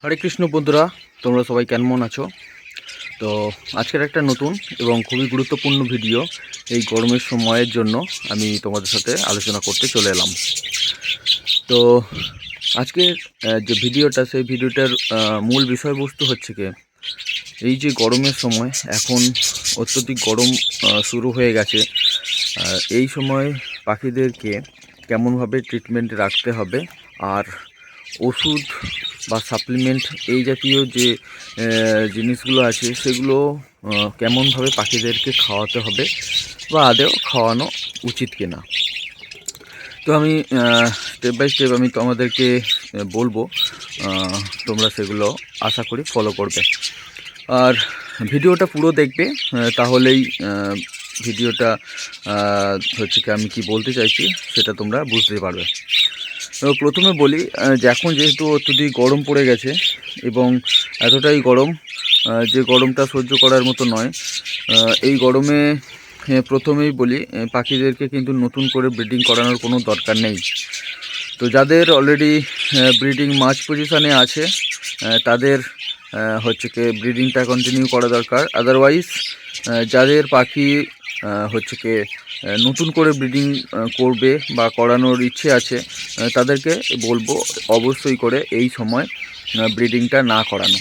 হরে কৃষ্ণ বন্ধুরা, তোমরা সবাই কেমন আছো? তো আজকের একটা নতুন এবং খুবই গুরুত্বপূর্ণ ভিডিও এই গরমের সময়ের জন্য আমি তোমাদের সাথে আলোচনা করতে চলে এলাম। তো আজকের যে ভিডিওটা, সেই ভিডিওটার মূল বিষয়বস্তু হচ্ছে কি, এই যে গরমের সময় এখন অত্যধিক গরম শুরু হয়ে গেছে। এই সময় পাখিদেরকে কেমনভাবে ট্রিটমেন্টে রাখতে হবে, আর ওষুধ বা সাপ্লিমেন্ট এই জাতীয় যে জিনিসগুলো আছে সেগুলো কেমনভাবে পাখিদেরকে খাওয়াতে হবে বা আদৌ খাওয়ানো উচিত কিনা। তো আমি স্টেপ বাই স্টেপ আমি তোমাদেরকে বলবো, তোমরা সেগুলো আশা করি ফলো করবে। আর ভিডিওটা পুরো দেখবে, তাহলেই ভিডিওটা হচ্ছে কি আমি কি বলতে চাইছি সেটা তোমরা বুঝতে পারবে। তো প্রথমে বলি যে এখন যেহেতু অত্যধিক গরম পড়ে গেছে এবং এতটাই গরম যে গরমটা সহ্য করার মতো নয়। এই গরমে প্রথমেই বলি, পাখিদেরকে কিন্তু নতুন করে ব্রিডিং করানোর কোনো দরকার নেই। তো যাদের অলরেডি ব্রিডিং মাছ পজিশানে আছে তাদের হচ্ছে কি ব্রিডিংটা কন্টিনিউ করা দরকার। আদারওয়াইজ যাদের পাখি হচ্ছে কি নতুন করে ব্রিডিং করবে বা করানোর ইচ্ছে আছে, তাদেরকে বলবো অবশ্যই করে এই সময় ব্রিডিংটা না করানো।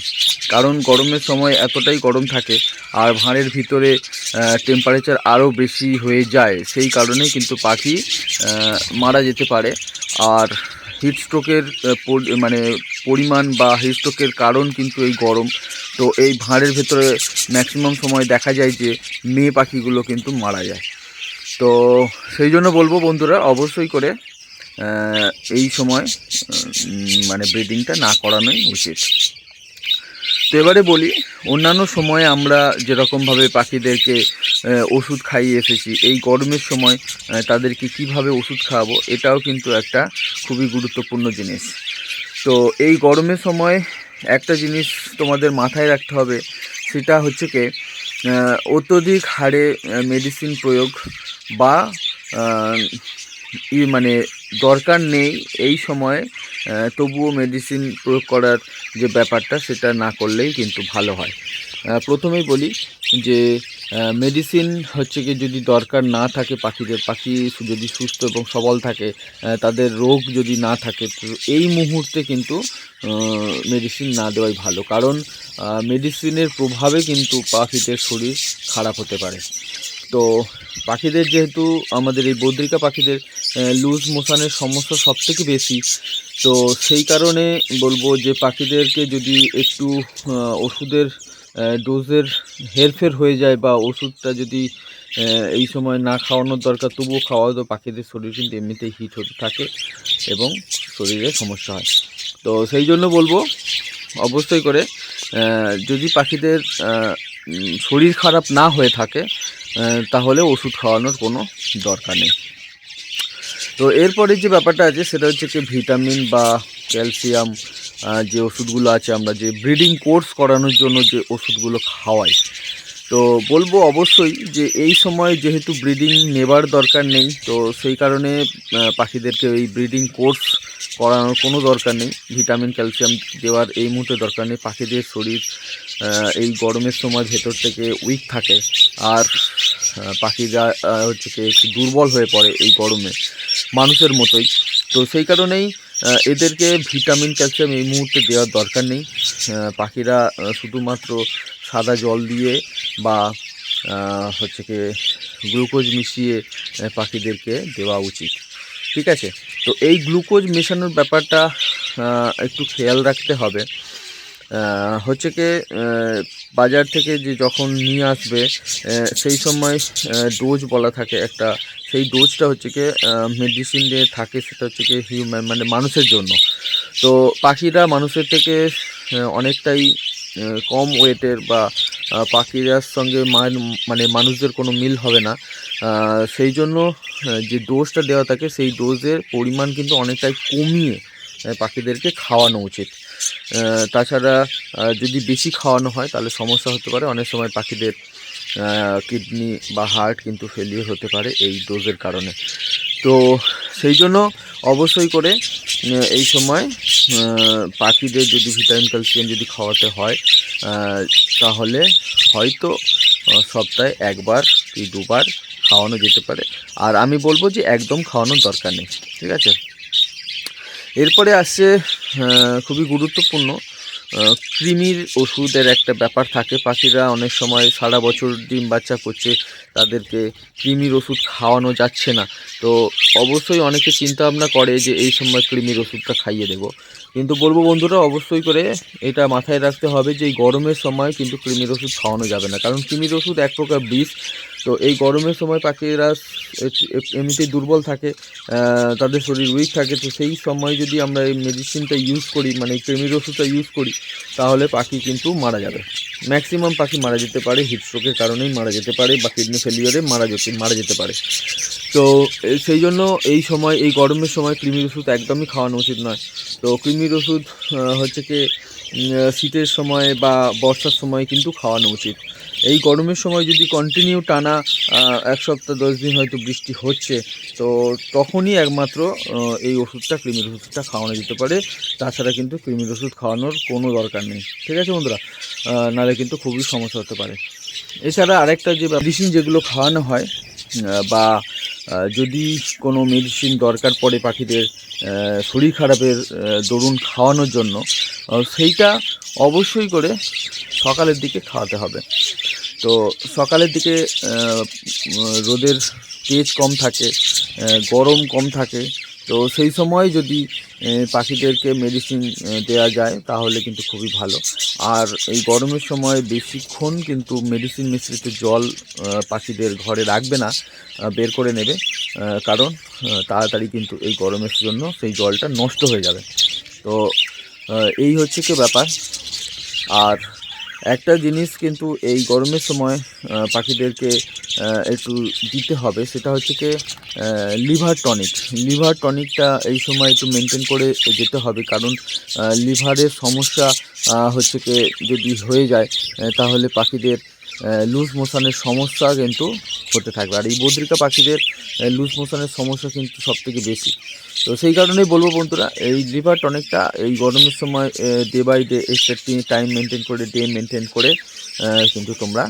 কারণ গরমের সময় এতটাই গরম থাকে আর ভাঁড়ের ভিতরে টেম্পারেচার আরও বেশি হয়ে যায়, সেই কারণেই কিন্তু পাখি মারা যেতে পারে। আর হিটস্ট্রোকের মানে পরিমাণ বা হিটস্ট্রোকের কারণ কিন্তু এই গরম। তো এই ভাঁড়ের ভেতরে ম্যাক্সিমাম সময় দেখা যায় যে মেয়ে পাখিগুলো কিন্তু মারা যায়। তো সেই জন্য বলবো বন্ধুরা, অবশ্যই করে এই সময় মানে ব্রিডিংটা না করানোই উচিত। তো এবারে বলি, অন্যান্য সময়ে আমরা যেরকমভাবে পাখিদেরকে ওষুধ খাইয়ে এসেছি, এই গরমের সময় তাদেরকে কিভাবে ওষুধ খাওয়াবো, এটাও কিন্তু একটা খুবই গুরুত্বপূর্ণ জিনিস। তো এই গরমের সময় একটা জিনিস তোমাদের মাথায় রাখতে হবে, সেটা হচ্ছে কি অত্যধিক হারে মেডিসিন প্রয়োগ বা মানে দরকার নেই এই সময়ে, তবুও মেডিসিন প্রয়োগ করার যে ব্যাপারটা সেটা না করলেই কিন্তু ভালো হয়। প্রথমেই বলি যে মেডিসিন হচ্ছে কি, যদি দরকার না থাকে পাখিদের, পাখি যদি সুস্থ এবং সবল থাকে, তাদের রোগ যদি না থাকে, তো এই মুহূর্তে কিন্তু মেডিসিন না দেওয়াই ভালো। কারণ মেডিসিনের প্রভাবে কিন্তু পাখিদের শরীর খারাপ হতে পারে। তো পাখিদের যেহেতু আমাদের এই বদ্রিকা পাখিদের লুজ মোশনের সমস্যা সবথেকে বেশি, তো সেই কারণে বলবো যে পাখিদেরকে যদি একটু ওষুধের ডোজের হেরফের হয়ে যায় বা ওষুধটা যদি এই সময় না খাওয়ানোর দরকার তবুও খাওয়া, তো পাখিদের শরীর কিন্তু এমনিতেই হিট হতে থাকে এবং শরীরে সমস্যা হয়। তো সেই জন্য বলবো অবশ্যই করে যদি পাখিদের শরীর খারাপ না হয়ে থাকে তাহলে ওষুধ খাওয়ানোর কোনো দরকার নেই। তো এরপরে যে ব্যাপারটা আছে সেটা হচ্ছে কি ভিটামিন বা ক্যালসিয়াম যে ওষুধগুলো আছে, আমরা যে ব্রিডিং কোর্স করানোর জন্য যে ওষুধগুলো খাওয়াই, তো বলবো অবশ্যই যে এই সময় যেহেতু ব্রিডিং নেবার দরকার নেই, তো সেই কারণে পাখিদেরকে এই ব্রিডিং কোর্স করানোর কোনো দরকার নেই। ভিটামিন ক্যালসিয়াম দেওয়ার এই মুহূর্তে দরকার নেই। পাখিদের শরীর এই গরমের সময় ভেতর থেকে উইক থাকে, আর পাখিরা হচ্ছে কি একটু দুর্বল হয়ে পড়ে এই গরমে, মানুষের মতোই। তো সেই কারণেই এদেরকে ভিটামিন ক্যালসিয়াম এই মুহূর্তে দেওয়ার দরকার নেই। পাখিরা শুধুমাত্র সাদা জল দিয়ে বা হচ্ছে কি গ্লুকোজ মিশিয়ে পাখিদেরকে দেওয়া উচিত। ঠিক আছে? তো এই গ্লুকোজ মেশানোর ব্যাপারটা একটু খেয়াল রাখতে হবে। হচ্ছে কি বাজার থেকে যে যখন নিয়ে আসবে সেই সময় ডোজ বলা থাকে একটা, সেই ডোজটা হচ্ছে কি মেডিসিন যে থাকে সেটা হচ্ছে কি হিউম্যান মানে মানুষের জন্য। তো পাখিরা মানুষের থেকে অনেকটাই কম ওয়েটের বা পাখিরার সঙ্গে মানে মানুষদের কোনো মিল হবে না। সেই জন্য যে ডোজটা দেওয়া থাকে সেই ডোজের পরিমাণ কিন্তু অনেকটাই কমিয়ে পাখিদেরকে খাওয়ানো উচিত। তাছাড়া যদি বেশি খাওয়ানো হয় তাহলে সমস্যা হতে পারে। অনেক সময় পাখিদের কিডনি বা হার্ট কিন্তু ফেলিওর হতে পারে এই ডোজের কারণে। তো সেই জন্য অবশ্যই করে এই সময় পাখিদের যদি ভিটামিন ক্যালসিয়াম যদি খাওয়াতে হয় তাহলে হয়তো সপ্তাহে একবার কি দুবার খাওয়ানো যেতে পারে। আর আমি বলবো যে একদম খাওয়ানোর দরকার নেই, ঠিক আছে। এরপরে আসছে খুবই গুরুত্বপূর্ণ কৃমির ওষুধের একটা ব্যাপার থাকে। পাখিরা অনেক সময় সারা বছর ডিম বাচ্চা করছে, তাদেরকে কৃমির ওষুধ খাওয়ানো যাচ্ছে না। তো অবশ্যই অনেকে চিন্তা ভাবনা করে যে এই সময় কৃমির ওষুধটা খাইয়ে দেবো, কিন্তু বলবো বন্ধুরা অবশ্যই করে এটা মাথায় রাখতে হবে যে এই গরমের সময় কিন্তু কৃমির ওষুধ খাওয়ানো যাবে না, কারণ কৃমির ওষুধ এক প্রকার বিষ। তো এই গরমের সময় পাখিরা এমনিতেই দুর্বল থাকে, তাদের শরীর উইক থাকে। তো সেই সময় যদি আমরা এই মেডিসিনটা ইউজ করি, মানে এই কৃমির ওষুধটা ইউজ করি, তাহলে পাখি কিন্তু মারা যাবে। ম্যাক্সিমাম পাখি মারা যেতে পারে, হিটস্ট্রোকের কারণেই মারা যেতে পারে বা কিডনি ফেলিওরে মারা যেতে পারে। তো সেই জন্য এই সময় এই গরমের সময় কৃমির ওষুধ একদমই খাওয়ানো উচিত নয়। তো কৃমির ওষুধ হচ্ছে কি শীতের সময় বা বর্ষার সময় কিন্তু খাওয়ানো উচিত। এই গরমের সময় যদি কন্টিনিউ টানা 1 সপ্তাহ 10 দিন হয়তো বৃষ্টি হচ্ছে, তো তখনই একমাত্র এই ওষুধটা কৃমির ওষুধটা খাওয়ানো যেতে পারে। তাছাড়া কিন্তু কৃমির ওষুধ খাওয়ানোর কোনো দরকার নেই, ঠিক আছে বন্ধুরা। নাহলে কিন্তু খুবই সমস্যা হতে পারে। এছাড়া আরেকটা যে মেডিসিন যেগুলো খাওয়ানো হয় বা যদি কোনো মেডিসিন দরকার পড়ে পাখিদের শরীর খারাপের দরুন খাওয়ানোর জন্য, সেইটা অবশ্যই করে সকালের দিকে খাওয়াতে হবে। তো সকালের দিকে রোদের তেজ কম থাকে, গরম কম থাকে। তো সেই সময় যদি পাখিদেরকে মেডিসিন দেওয়া যায় তাহলে কিন্তু খুবই ভালো। আর এই গরমের সময় বেশিক্ষণ কিন্তু মেডিসিন মিশ্রিত জল পাখিদের ঘরে রাখবে না, বের করে নেবে, কারণ তাড়াতাড়ি কিন্তু এই গরমের জন্য সেই জলটা নষ্ট হয়ে যাবে। তো এই হচ্ছে কি ব্যাপার। আর একটা জিনিস কিন্তু এই গরমের সময় পাখিদেরকে একটু দিতে হবে, সেটা হচ্ছে কি লিভার টনিক। লিভার টনিকটা এই সময় একটু মেনটেন করে যেতে হবে, কারণ লিভারের সমস্যা হচ্ছে কি যদি হয়ে যায় তাহলে পাখিদের লুজ মোশনের সমস্যা কিন্তু হতে থাকবে। আর এই বদ্রিকা পাখিদের লুজ মোশনের সমস্যা কিন্তু সবথেকে বেশি। তো সেই কারণেই বলবো বন্ধুরা, এই লিভার টনিকটা এই গরমের সময় ডে বাই ডে একটা টাইম মেনটেন করে ডে মেনটেন করে কিন্তু তোমরা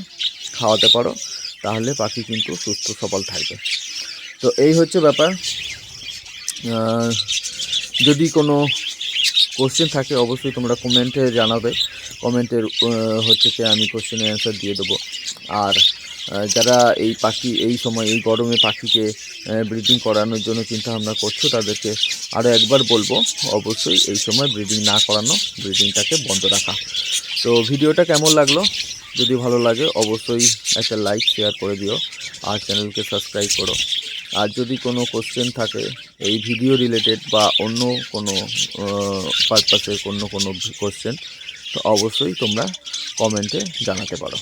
খাওয়াতে পারো, তাহলে পাখি কিন্তু সুস্থ সবল থাকবে। তো এই হচ্ছে ব্যাপার। যদি কোনো কোশ্চেন থাকে অবশ্যই তোমরা কমেন্টে জানাবে। কমেন্টের হচ্ছে কি আমি কোশ্চেনের অ্যান্সার দিয়ে দেবো। আর যারা এই সময় এই গরমে পাখিকে ব্রিডিং করানোর জন্য চিন্তাভাবনা করছো, তাদেরকে আরও একবার বলবো অবশ্যই এই সময় ব্রিডিং না করানো, ব্রিডিংটাকে বন্ধ রাখা। তো ভিডিওটা কেমন লাগলো? যদি ভালো লাগে অবশ্যই একটা লাইক শেয়ার করে দিও আর চ্যানেলকে সাবস্ক্রাইব করো। আর যদি কোনো কোশ্চেন থাকে এই ভিডিও রিলেটেড বা অন্য কোনো পারপাসের কোনো কোশ্চেন, তো অবশ্যই তোমরা কমেন্টে জানাতে পারো।